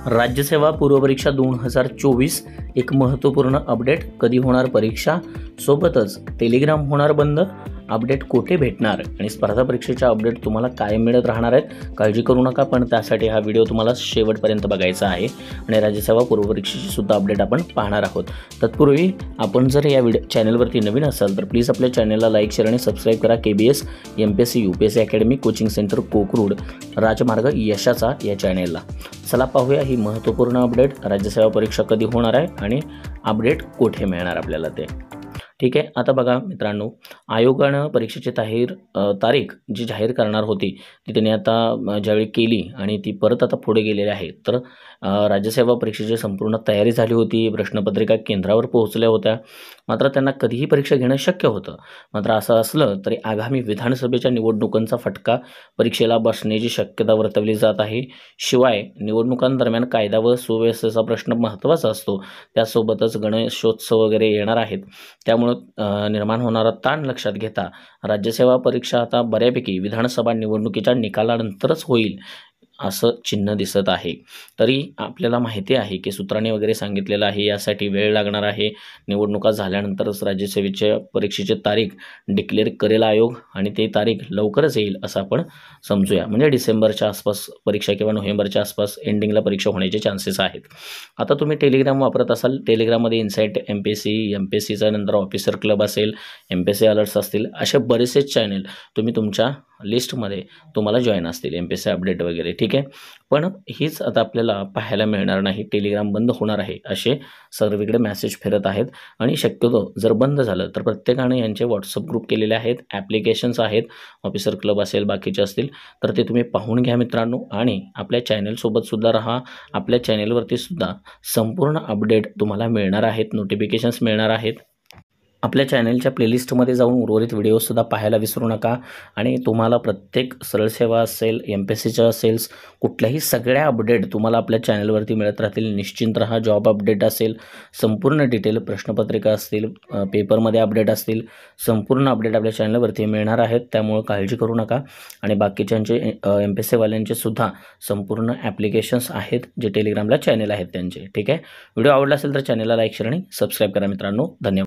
राज्यसेवा पूर्वपरीक्षा 2024 एक महत्त्वपूर्ण अपडेट. कधी होणार परीक्षा, सोबतच टेलिग्राम होणार बंद, अपडेट कोठे भेटणार आणि स्पर्धा परीक्षेच्या अपडेट तुम्हाला कायम मिळत राहणार आहेत. काळजी करू नका, पण त्यासाठी हा व्हिडिओ तुम्हाला शेवटपर्यंत बघायचा आहे आणि राज्यसेवा पूर्वपरीक्षेची सुद्धा अपडेट आपण पाहणार आहोत. तत्पूर्वी आपण जर या चॅनलवरती नवीन असाल तर प्लीज आपल्या चॅनलला लाईक, शेअर आणि सबस्क्राईब करा. KBS MPSC UPSC academy coaching centre Kokrud राजमार्ग यशाचा या चॅनेलला. चला पाहूया ही महत्त्वपूर्ण अपडेट. राज्यसेवा परीक्षा कधी होणार आहे आणि अपडेट कोठे मिळणार आपल्याला ते. ठीक आहे, आता बघा मित्रांनो, आयोगानं परीक्षेची तारीख जी जाहीर करणार होती ती त्यांनी आता ज्यावेळी केली आणि ती परत आता पुढे गेलेली आहे. तर राज्यसेवा परीक्षेची संपूर्ण तयारी झाली होती, प्रश्नपत्रिका केंद्रावर पोहोचल्या होत्या, मात्र त्यांना कधीही परीक्षा घेणं शक्य होतं. मात्र असं असलं तरी आगामी विधानसभेच्या निवडणुकांचा फटका परीक्षेला बसण्याची शक्यता वर्तवली जात आहे. शिवाय निवडणुकांदरम्यान कायदा व सुव्यवस्थेचा प्रश्न महत्त्वाचा असतो, त्यासोबतच गणेशोत्सव वगैरे येणार आहेत. त्यामुळे निर्माण होणारा ताण लक्षात घेता राज्यसेवा परीक्षा आता बऱ्यापैकी विधानसभा निवडणुकीच्या निकालानंतरच होईल असं चिन्ह दिसत आहे. तरी आपल्याला माहिती आहे की सूत्रांनी वगैरे सांगितलेलं आहे यासाठी वेळ लागणार आहे. निवडणुका झाल्यानंतरच राज्यसेवेच्या परीक्षेची तारीख डिक्लेअर करेल आयोग आणि ती तारीख लवकरच येईल असं आपण समजूया. म्हणजे डिसेंबरच्या आसपास परीक्षा किंवा नोव्हेंबरच्या आसपास एंडिंगला परीक्षा होण्याचे चान्सेस आहेत. आता तुम्ही टेलिग्राम वापरत असाल, टेलिग्राममध्ये इन्साईट MPSCचा नंतर ऑफिसर क्लब असेल, MPSC अलर्ट्स असतील, असे बरेचसे चॅनल तुम्ही तुमच्या लिस्टमध्ये तुम्हाला जॉईन असतील, MPSC अपडेट वगैरे. ठीक आहे, पण हीच आता आपल्याला पाहायला मिळणार नाही. टेलिग्राम बंद होणार आहे असे सर्वीकडे मेसेज फिरत आहेत आणि शक्यतो जर बंद झालं तर प्रत्येकाने यांचे व्हॉट्सअप ग्रुप केलेले आहेत, ॲप्लिकेशन्स आहेत, ऑफिसर क्लब असेल, बाकीचे असतील, तर ते तुम्ही पाहून घ्या मित्रांनो. आणि आपल्या चॅनलसोबतसुद्धा राहा. आपल्या चॅनलवरती सुद्धा संपूर्ण अपडेट तुम्हाला मिळणार आहेत, नोटिफिकेशन्स मिळणार आहेत. आपल्या चॅनलच्या प्लेलिस्टमध्ये जाऊन उर्वरित व्हिडिओसुद्धा पाहायला विसरू नका. आणि तुम्हाला प्रत्येक सरळ सेवा असेल, MPSCच्या असेल, कुठल्याही सगळ्या अपडेट तुम्हाला आपल्या चॅनलवरती मिळत राहतील. निश्चिंत राहा. जॉब अपडेट असेल, संपूर्ण डिटेल, प्रश्नपत्रिका असतील, पेपरमध्ये अपडेट असतील, संपूर्ण अपडेट आपल्या चॅनलवरती मिळणार आहेत. त्यामुळे काळजी करू नका. आणि बाकीच्यांचे MPSCवाल्यांचे सुद्धा संपूर्ण ॲप्लिकेशन्स आहेत, जे टेलिग्रामला चॅनल आहेत त्यांचे. ठीक आहे, व्हिडिओ आवडला असेल तर चॅनलला लाईक, शेअर आणि सबस्क्राईब करा मित्रांनो. धन्यवाद.